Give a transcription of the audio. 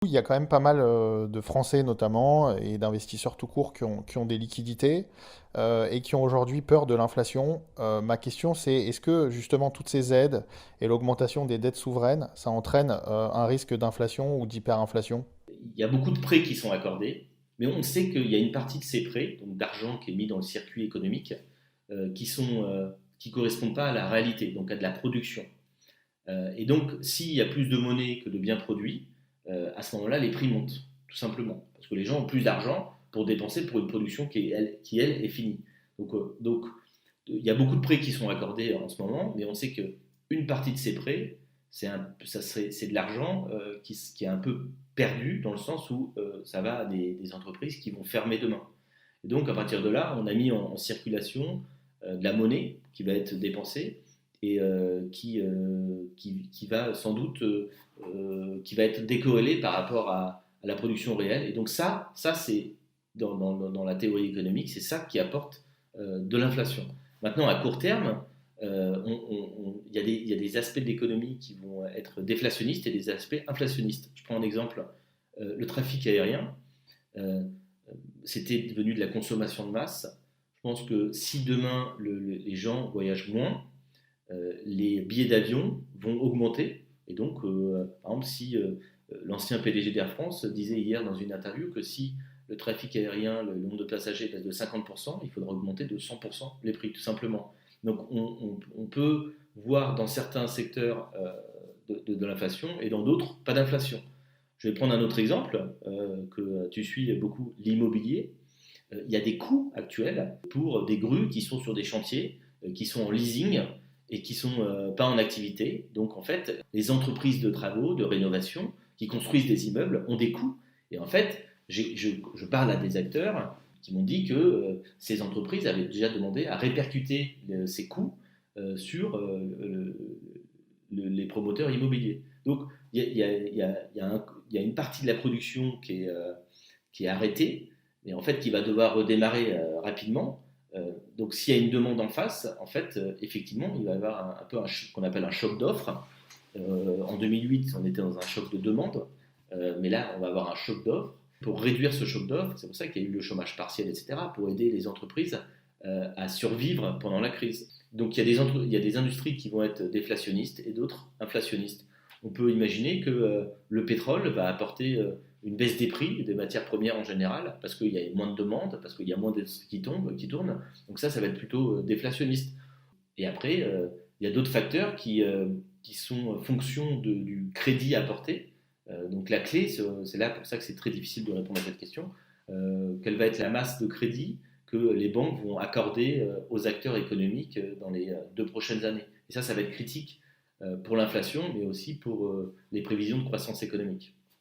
Il y a quand même pas mal de Français notamment et d'investisseurs tout court qui ont des liquidités et qui ont aujourd'hui peur de l'inflation. Ma question c'est est-ce que justement toutes ces aides et l'augmentation des dettes souveraines, ça entraîne un risque d'inflation ou d'hyperinflation? Il y a beaucoup de prêts qui sont accordés, mais on sait qu'il y a une partie de ces prêts, donc d'argent qui est mis dans le circuit économique, qui correspondent pas à la réalité, donc à de la production. Et donc, s'il y a plus de monnaie que de biens produits, à ce moment-là, les prix montent, tout simplement, parce que les gens ont plus d'argent pour dépenser pour une production qui elle, est finie. Donc, il y a beaucoup de prêts qui sont accordés en ce moment, mais on sait qu'une partie de ces prêts, c'est de l'argent qui est un peu perdu dans le sens où ça va à des entreprises qui vont fermer demain. Et donc à partir de là, on a mis en circulation de la monnaie qui va être dépensée et qui va sans doute qui va être décorrélée par rapport à la production réelle. Et donc ça c'est dans la théorie économique, c'est ça qui apporte de l'inflation. Maintenant, à court terme, il y a des aspects de l'économie qui vont être déflationnistes et des aspects inflationnistes. Je prends un exemple, le trafic aérien, euh, c'était devenu de la consommation de masse. Je pense que si demain les gens voyagent moins, les billets d'avion vont augmenter. Et donc, par exemple, si l'ancien PDG d'Air France disait hier dans une interview que si le trafic aérien, le nombre de passagers baisse de 50%, il faudra augmenter de 100% les prix, tout simplement. Donc, on peut voir dans certains secteurs de l'inflation et dans d'autres, pas d'inflation. Je vais prendre un autre exemple, que tu suis beaucoup, l'immobilier. Il y a des coûts actuels pour des grues qui sont sur des chantiers, qui sont en leasing et qui sont pas en activité. Donc en fait, les entreprises de travaux, de rénovation, qui construisent des immeubles ont des coûts. Et en fait, je parle à des acteurs qui m'ont dit que ces entreprises avaient déjà demandé à répercuter ces coûts sur les promoteurs immobiliers. Donc il y a une partie de la production qui est arrêtée, et en fait qui va devoir redémarrer rapidement. Donc s'il y a une demande en face, en fait, effectivement, il va y avoir un peu ce qu'on appelle un choc d'offres. En 2008, on était dans un choc de demande, mais là, on va avoir un choc d'offres. Pour réduire ce choc d'offres, c'est pour ça qu'il y a eu le chômage partiel, etc., pour aider les entreprises à survivre pendant la crise. Donc il y a des industries qui vont être déflationnistes et d'autres inflationnistes. On peut imaginer que le pétrole va apporter une baisse des prix des matières premières en général, parce qu'il y a moins de demandes, parce qu'il y a moins de qui tournent. Donc ça va être plutôt déflationniste. Et après, il y a d'autres facteurs qui sont fonction du crédit apporté. Donc la clé, c'est là pour ça que c'est très difficile de répondre à cette question. Quelle va être la masse de crédit que les banques vont accorder aux acteurs économiques dans les 2 prochaines années. Et ça va être critique pour l'inflation, mais aussi pour les prévisions de croissance économique.